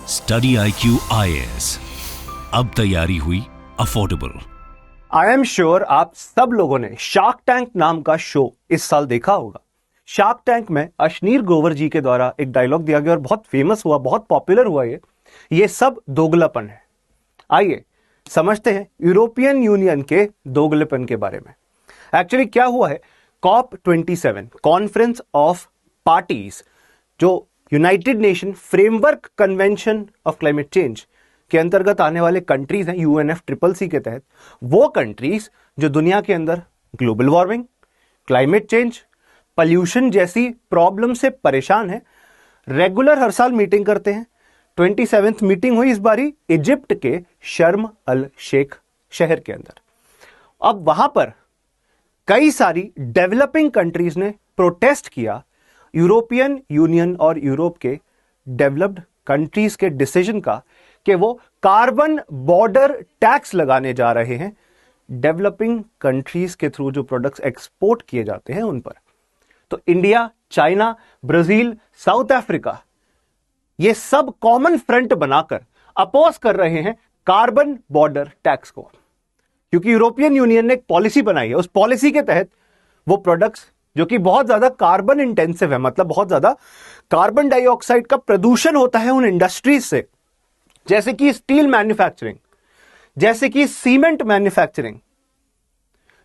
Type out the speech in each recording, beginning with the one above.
Study IQ IAS, अब तैयारी हुई अफोर्डेबल। आई एम श्योर आप सब लोगों ने शार्क टैंक नाम का शो इस साल देखा होगा। शार्क टैंक में अश्नीर ग्रोवर जी के द्वारा एक डायलॉग दिया गया और बहुत फेमस हुआ, बहुत पॉपुलर हुआ। ये सब दोगलापन है। आइए समझते हैं यूरोपियन यूनियन के दोगलेपन के बारे में। एक्चुअली क्या हुआ है, COP27 कॉन्फ्रेंस ऑफ पार्टीज, जो United nation framework convention of climate change के अंतर्गत आने वाले कंट्रीज हैं, UNFCCC के तहत, वो कंट्रीज जो दुनिया के अंदर global warming, climate change, pollution जैसी प्रॉब्लम से परेशान है, रेगुलर हर साल मीटिंग करते हैं। 27th मीटिंग हुई इस बारी इजिप्ट के शर्म अल शेख शहर के अंदर। अब वहां पर कई सारी डेवलपिंग कंट्रीज ने प्रोटेस्ट किया यूरोपियन यूनियन और यूरोप के डेवलप्ड कंट्रीज के डिसीजन का कि वो कार्बन बॉर्डर टैक्स लगाने जा रहे हैं डेवलपिंग कंट्रीज के थ्रू जो प्रोडक्ट्स एक्सपोर्ट किए जाते हैं उन पर। तो India, China, Brazil, south Africa, ये सब कॉमन फ्रंट बनाकर अपोज कर रहे हैं कार्बन बॉर्डर टैक्स को, क्योंकि यूरोपियन यूनियन ने एक पॉलिसी बनाई है। उस पॉलिसी के तहत वो प्रोडक्ट्स जो कि बहुत ज्यादा कार्बन इंटेंसिव है, मतलब बहुत ज्यादा कार्बन डाइऑक्साइड का प्रदूषण होता है उन इंडस्ट्रीज से, जैसे कि स्टील मैन्युफैक्चरिंग, जैसे कि सीमेंट मैन्युफैक्चरिंग,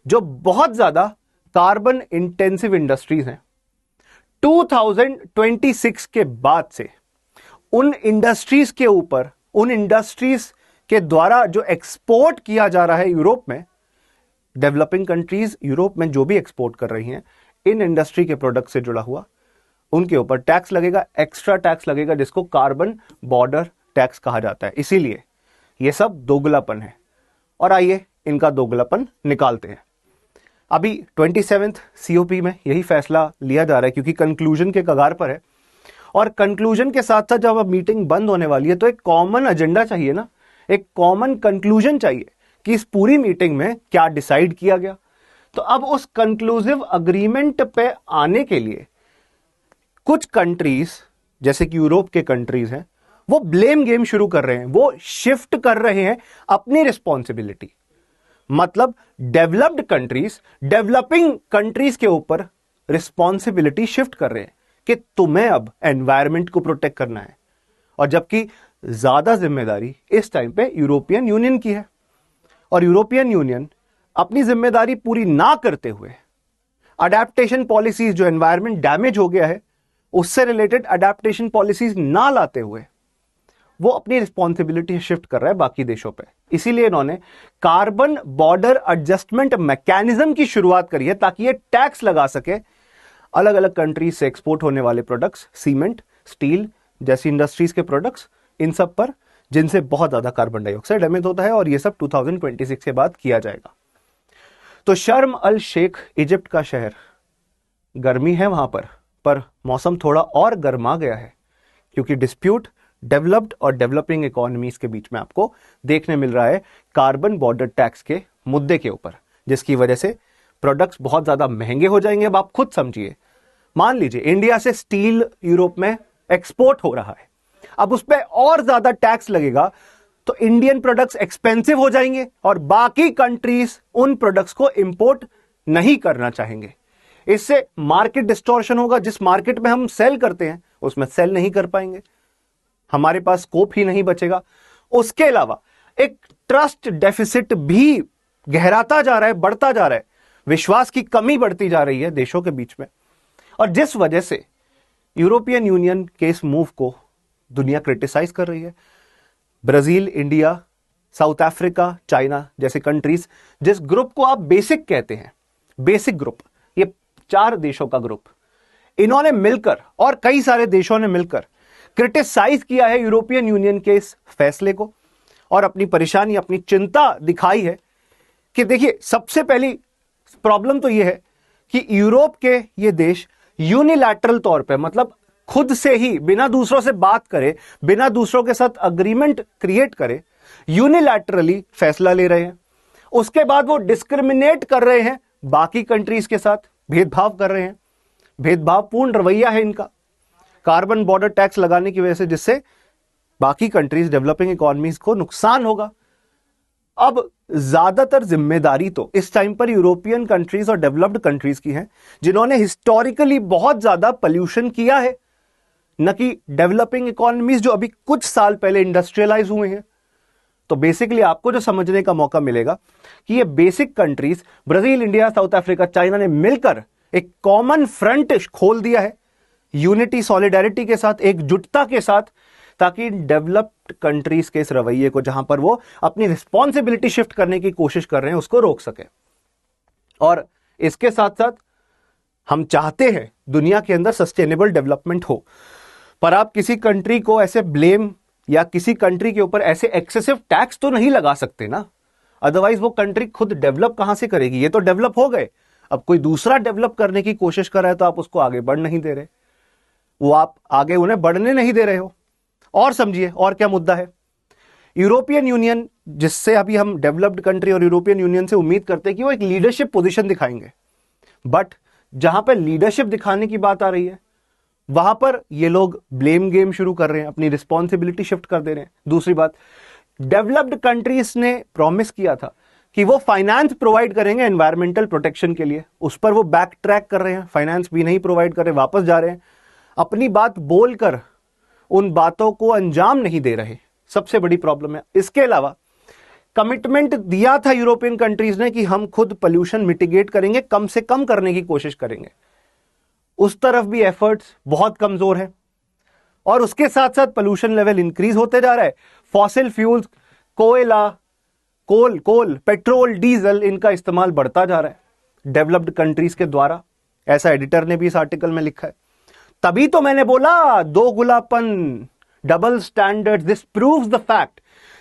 जो बहुत ज्यादा कार्बन इंटेंसिव इंडस्ट्रीज हैं। 2026 के बाद से उन इंडस्ट्रीज के ऊपर, उन इंडस्ट्रीज के द्वारा जो एक्सपोर्ट किया जा रहा है यूरोप में, डेवलपिंग कंट्रीज यूरोप में जो भी एक्सपोर्ट कर रही हैं, इन इंडस्ट्री के प्रोडक्ट से जुड़ा हुआ उनके ऊपर टैक्स लगेगा, एक्स्ट्रा टैक्स लगेगा, जिसको कार्बन बॉर्डर टैक्स कहा जाता है। इसीलिए यह सब दोगलापन है। और आइए इनका दोगलापन निकालते हैं। अभी 27th COP में यही फैसला लिया जा रहा है, क्योंकि कंक्लूजन के कगार पर है। और कंक्लूजन के साथ साथ जब अब मीटिंग बंद होने वाली है तो एक कॉमन एजेंडा चाहिए ना, एक कॉमन कंक्लूजन चाहिए कि इस पूरी मीटिंग में क्या डिसाइड किया गया। तो अब उस कंक्लूसिव अग्रीमेंट पे आने के लिए कुछ कंट्रीज, जैसे कि यूरोप के कंट्रीज हैं, वो ब्लेम गेम शुरू कर रहे हैं, वो शिफ्ट कर रहे हैं अपनी रिस्पॉन्सिबिलिटी। मतलब डेवलप्ड कंट्रीज डेवलपिंग कंट्रीज के ऊपर रिस्पॉन्सिबिलिटी शिफ्ट कर रहे हैं कि तुम्हें अब एनवायरमेंट को प्रोटेक्ट करना है, और जबकि ज्यादा जिम्मेदारी इस टाइम पे यूरोपियन यूनियन की है। और यूरोपियन यूनियन अपनी जिम्मेदारी पूरी ना करते हुए अडेप्टेशन पॉलिसीज, जो एनवायरमेंट डैमेज हो गया है उससे रिलेटेड अडेप्टेशन पॉलिसीज ना लाते हुए, वो अपनी रिस्पॉन्सिबिलिटी शिफ्ट कर रहा है बाकी देशों पे। इसीलिए इन्होंने कार्बन बॉर्डर एडजस्टमेंट मैकेनिज्म की शुरुआत करी है, ताकि ये टैक्स लगा सके अलग अलग कंट्रीज से एक्सपोर्ट होने वाले प्रोडक्ट्स, सीमेंट, स्टील जैसी इंडस्ट्रीज के प्रोडक्ट्स, इन सब पर, जिनसे बहुत ज्यादा कार्बन डाइऑक्साइड एमिट होता है। और ये सब 2026 के बाद किया जाएगा। तो शर्म अल शेख इजिप्ट का शहर, गर्मी है वहां पर मौसम थोड़ा और गर्मा गया है, क्योंकि डिस्प्यूट डेवलप्ड और डेवलपिंग इकोनॉमीज के बीच में आपको देखने मिल रहा है कार्बन बॉर्डर टैक्स के मुद्दे के ऊपर, जिसकी वजह से प्रोडक्ट्स बहुत ज्यादा महंगे हो जाएंगे। अब आप खुद समझिए, मान लीजिए इंडिया से स्टील यूरोप में एक्सपोर्ट हो रहा है, अब उस पर और ज्यादा टैक्स लगेगा तो इंडियन प्रोडक्ट्स एक्सपेंसिव हो जाएंगे और बाकी कंट्रीज उन प्रोडक्ट्स को इंपोर्ट नहीं करना चाहेंगे। इससे मार्केट डिस्टॉर्शन होगा। जिस मार्केट में हम सेल करते हैं उसमें सेल नहीं कर पाएंगे, हमारे पास स्कोप ही नहीं बचेगा। उसके अलावा एक ट्रस्ट डेफिसिट भी गहराता जा रहा है, बढ़ता जा रहा है, विश्वास की कमी बढ़ती जा रही है देशों के बीच में। और जिस वजह से यूरोपियन यूनियन के इस मूव को दुनिया क्रिटिसाइज कर रही है। Brazil, India, south Africa, China जैसे कंट्रीज, जिस ग्रुप को आप बेसिक कहते हैं, बेसिक ग्रुप, ये 4 देशों का ग्रुप, इन्होंने मिलकर और कई सारे देशों ने मिलकर क्रिटिसाइज किया है यूरोपियन यूनियन के इस फैसले को, और अपनी परेशानी, अपनी चिंता दिखाई है कि देखिए, सबसे पहली प्रॉब्लम तो यह है कि यूरोप के ये देश यूनिलैटरल तौर पे, मतलब खुद से ही, बिना दूसरों से बात करे, बिना दूसरों के साथ अग्रीमेंट क्रिएट करे, यूनिलैटरली फैसला ले रहे हैं। उसके बाद वो डिस्क्रिमिनेट कर रहे हैं बाकी कंट्रीज के साथ, भेदभाव कर रहे हैं, भेदभावपूर्ण रवैया है इनका। कार्बन बॉर्डर टैक्स लगाने की वजह से, जिससे बाकी कंट्रीज, डेवलपिंग इकोनॉमीज को नुकसान होगा। अब ज्यादातर जिम्मेदारी तो इस टाइम पर यूरोपियन कंट्रीज और डेवलप्ड कंट्रीज की है, जिन्होंने हिस्टोरिकली बहुत ज्यादा पोल्यूशन किया है, न कि डेवलपिंग इकोनॉमीज जो अभी कुछ साल पहले इंडस्ट्रियलाइज हुए हैं। तो बेसिकली आपको जो समझने का मौका मिलेगा कि ये basic countries Brazil, India, south Africa, China ने मिलकर एक कॉमन फ्रंट खोल दिया है, यूनिटी, सॉलिडेरिटी के साथ, एकजुटता के साथ, ताकि डेवलप्ड कंट्रीज के इस रवैये को, जहां पर वो अपनी रिस्पॉन्सिबिलिटी शिफ्ट करने की कोशिश कर रहे हैं, उसको रोक सके। और इसके साथ साथ हम चाहते हैं दुनिया के अंदर सस्टेनेबल डेवलपमेंट हो, पर आप किसी कंट्री को ऐसे ब्लेम या किसी कंट्री के ऊपर ऐसे एक्सेसिव टैक्स तो नहीं लगा सकते ना, अदरवाइज वो कंट्री खुद डेवलप कहां से करेगी। ये तो डेवलप हो गए, अब कोई दूसरा डेवलप करने की कोशिश कर रहा है तो आप उसको आगे बढ़ नहीं दे रहे, वो आप आगे उन्हें बढ़ने नहीं दे रहे हो। और समझिए और क्या मुद्दा है। यूरोपियन यूनियन, जिससे अभी हम डेवलप्ड कंट्री और यूरोपियन यूनियन से उम्मीद करते हैं कि वो एक लीडरशिप पोजीशन दिखाएंगे, बट जहां पर लीडरशिप दिखाने की बात आ रही है वहां पर ये लोग ब्लेम गेम शुरू कर रहे हैं, अपनी रिस्पॉन्सिबिलिटी शिफ्ट कर दे रहे हैं। दूसरी बात, डेवलप्ड कंट्रीज ने प्रॉमिस किया था कि वो फाइनेंस प्रोवाइड करेंगे एनवायरमेंटल प्रोटेक्शन के लिए, उस पर वो बैक ट्रैक कर रहे हैं, फाइनेंस भी नहीं प्रोवाइड कर रहे, वापस जा रहे हैं, अपनी बात बोलकर उन बातों को अंजाम नहीं दे रहे। सबसे बड़ी प्रॉब्लम है। इसके अलावा कमिटमेंट दिया था यूरोपियन कंट्रीज ने कि हम खुद पोल्यूशन मिटिगेट करेंगे, कम से कम करने की कोशिश करेंगे, उस तरफ भी एफर्ट्स बहुत कमजोर है। और उसके साथ साथ पोल्यूशन लेवल इंक्रीज होते जा रहा है। फॉसिल फ्यूल्स, कोयला, कोल, पेट्रोल, डीजल, इनका इस्तेमाल बढ़ता जा रहा है डेवलप्ड कंट्रीज के द्वारा। ऐसा एडिटर ने भी इस आर्टिकल में लिखा है। तभी तो मैंने बोला दोगुलापन, double standard, this proves the fact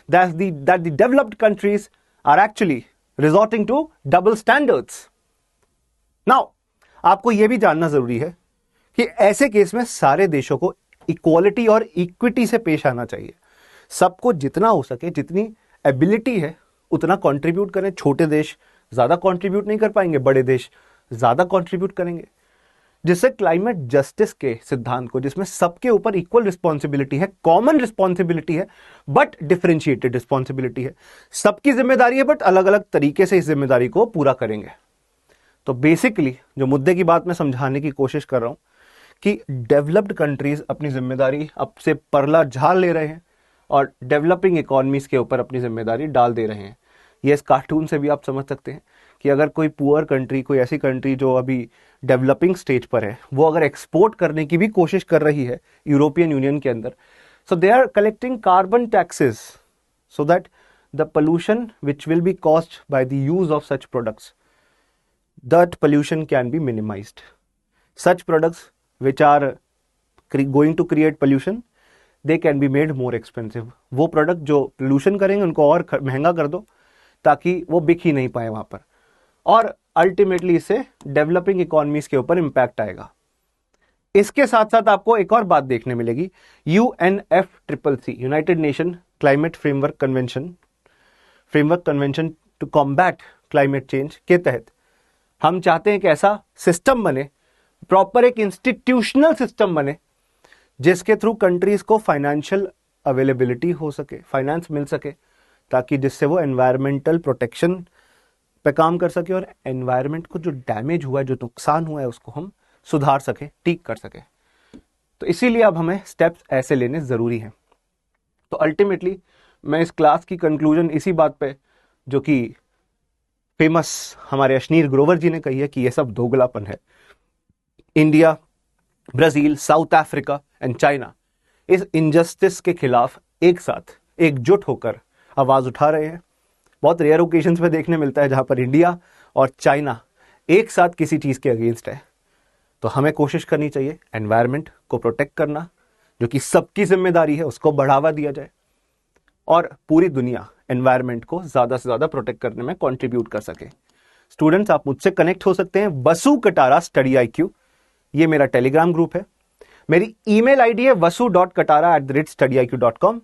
that the developed countries are actually resorting to double standards. Now आपको यह भी जानना जरूरी है कि ऐसे केस में सारे देशों को इक्वालिटी और इक्विटी से पेश आना चाहिए। सबको जितना हो सके, जितनी एबिलिटी है उतना कंट्रीब्यूट करें। छोटे देश ज्यादा कंट्रीब्यूट नहीं कर पाएंगे, बड़े देश ज्यादा कंट्रीब्यूट करेंगे, जिससे क्लाइमेट जस्टिस के सिद्धांत को, जिसमें सबके ऊपर इक्वल रिस्पॉन्सिबिलिटी है, कॉमन रिस्पॉन्सिबिलिटी है बट डिफरेंशिएटेड रिस्पॉन्सिबिलिटी है, सबकी जिम्मेदारी है बट अलग अलग तरीके से इस जिम्मेदारी को पूरा करेंगे। तो बेसिकली जो मुद्दे की बात मैं समझाने की कोशिश कर रहा हूं कि डेवलप्ड कंट्रीज अपनी जिम्मेदारी अब से परला झाल ले रहे हैं और डेवलपिंग इकोनॉमीज के ऊपर अपनी जिम्मेदारी डाल दे रहे हैं। ये इस कार्टून से भी आप समझ सकते हैं कि अगर कोई पुअर कंट्री, कोई ऐसी कंट्री जो अभी डेवलपिंग स्टेज पर है, वो अगर एक्सपोर्ट करने की भी कोशिश कर रही है यूरोपियन यूनियन के अंदर, so they are collecting carbon taxes so that the pollution which will be caused by the use of such products, that pollution can be minimized. Such products which are going to create pollution, they can be made more expensive. वो product जो pollution करेंगे उनको और महंगा कर दो ताकि वो बिक ही नहीं पाए वहां पर, और अल्टीमेटली इससे डेवलपिंग इकोनॉमीज के ऊपर इंपैक्ट आएगा। इसके साथ साथ आपको एक और बात देखने मिलेगी। UNFCCC, United Nation climate framework convention to combat climate change के तहत हम चाहते हैं कि ऐसा सिस्टम बने, प्रॉपर एक इंस्टीट्यूशनल सिस्टम बने, जिसके थ्रू कंट्रीज को फाइनेंशियल अवेलेबिलिटी हो सके, फाइनेंस मिल सके, ताकि जिससे वो एनवायरमेंटल प्रोटेक्शन पे काम कर सके और एनवायरमेंट को जो डैमेज हुआ है, जो नुकसान हुआ है, उसको हम सुधार सके, ठीक कर सके। तो इसीलिए अब हमें स्टेप्स ऐसे लेने जरूरी हैं। तो अल्टीमेटली मैं इस क्लास की कंक्लूजन इसी बात पे, जो कि फेमस हमारे अश्नीर ग्रोवर जी ने कही है, कि यह सब दोगलापन है। India, Brazil, south Africa and China इस इनजस्टिस के खिलाफ एक साथ एकजुट होकर आवाज उठा रहे हैं। बहुत रेयर ओकेजन्स पे देखने मिलता है जहां पर इंडिया और चाइना एक साथ किसी चीज के अगेंस्ट है। तो हमें कोशिश करनी चाहिए एनवायरनमेंट को प्रोटेक्ट करना, जो कि सबकी जिम्मेदारी है, उसको बढ़ावा दिया जाए और पूरी दुनिया एनवायरनमेंट को ज्यादा से ज्यादा प्रोटेक्ट करने में कंट्रीब्यूट कर सके। स्टूडेंट्स, आप मुझसे कनेक्ट हो सकते हैं वसु कटारा स्टडी IQ, ये मेरा टेलीग्राम ग्रुप है। मेरी ईमेल आईडी है vasu.katara@studiiq.com।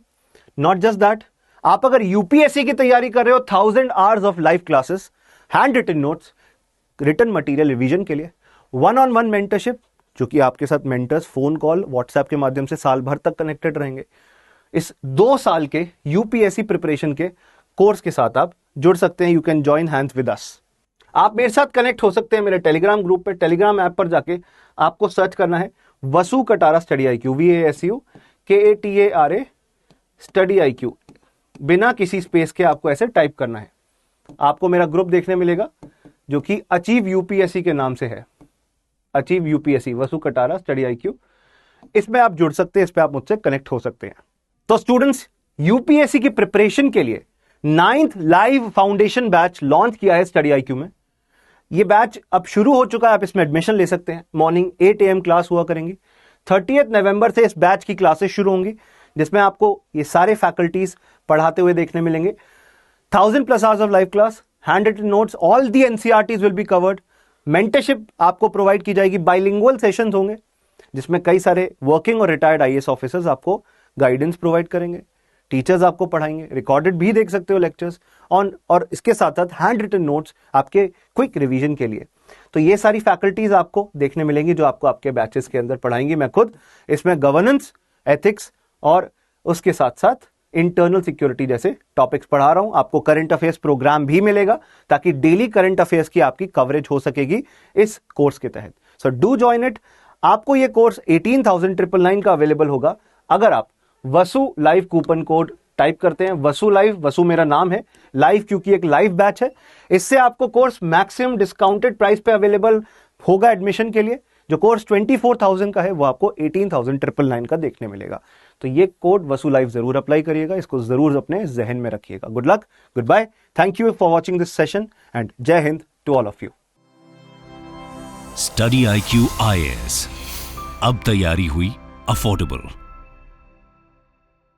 नॉट जस्ट दैट, आप अगर यूपीएससी की तैयारी कर रहे हो, 1000 hours of live classes, hand written notes, written material revision के लिए, 1-on-1 मेंटरशिप, जो कि आपके साथ मेंटर्स फोन कॉल, व्हाट्सएप के माध्यम से साल भर तक कनेक्टेड रहेंगे। इस 2 साल के यूपीएससी प्रिपरेशन के कोर्स के साथ आप जुड़ सकते हैं। You can join hands with us. आप मेरे साथ कनेक्ट हो सकते हैं मेरे टेलीग्राम ग्रुप पे। टेलीग्राम ऐप पर जाके आपको सर्च करना है Vasu Katara study IQ, VASU KATARA study IQ, बिना किसी स्पेस के आपको ऐसे टाइप करना है। आपको मेरा ग्रुप देखने मिलेगा जो कि अचीव यूपीएससी के नाम से है, अचीव यूपीएससी वसु कटारा स्टडी IQ। इसमें आप जुड़ सकते हैं, इस पे आप मुझसे कनेक्ट हो सकते हैं। तो स्टूडेंट्स, यूपीएससी की प्रिपरेशन के लिए 9th live foundation batch launch किया है स्टडी IQ में। ये बैच अब शुरू हो चुका है, आप इसमें एडमिशन ले सकते हैं। मॉर्निंग 8 AM क्लास हुआ करेंगी। 30 नवंबर से इस बैच की क्लासेस शुरू होंगी, जिसमें आपको ये सारे फैकल्टीज पढ़ाते हुए देखने मिलेंगे। 1000+ hours of live class, hand written notes, all the NCERTs will be covered. Mentorship आपको प्रोवाइड की जाएगी, बाइलिंगुअल सेशंस होंगे जिसमें कई सारे वर्किंग और रिटायर्ड IAS ऑफिसर्स आपको गाइडेंस प्रोवाइड करेंगे, टीचर्स आपको पढ़ाएंगे, रिकॉर्डेड भी देख सकते हो लेक्चर्स ऑन, और इसके साथ साथ हैंड रिटन नोट्स आपके क्विक रिवीजन के लिए। तो ये सारी फैकल्टीज आपको देखने मिलेंगी जो आपको आपके बैचेस के अंदर पढ़ाएंगी। मैं खुद इसमें गवर्नेंस, एथिक्स और उसके साथ साथ इंटरनल सिक्योरिटी जैसे टॉपिक्स पढ़ा रहा हूं। आपको करंट अफेयर्स प्रोग्राम भी मिलेगा ताकि डेली करंट अफेयर्स की आपकी कवरेज हो सकेगी इस कोर्स के तहत। So do join it. आपको ये कोर्स 18,999 का अवेलेबल होगा अगर आप वसु लाइव कूपन कोड टाइप करते हैं। वसु लाइव, वसु मेरा नाम है, लाइव क्योंकि एक लाइव बैच है। इससे आपको कोर्स मैक्सिमम डिस्काउंटेड प्राइस पे अवेलेबल होगा एडमिशन के लिए। जो कोर्स 24,000 का है वो आपको 18,999 का देखने मिलेगा। तो ये कोड वसु लाइव जरूर अप्लाई करिएगा, इसको जरूर अपने जहन में रखिएगा। Good luck, good bye, thank you for watching this session and Jai Hind to all of you. Study IQ IAS, अब तैयारी हुई अफोर्डेबल।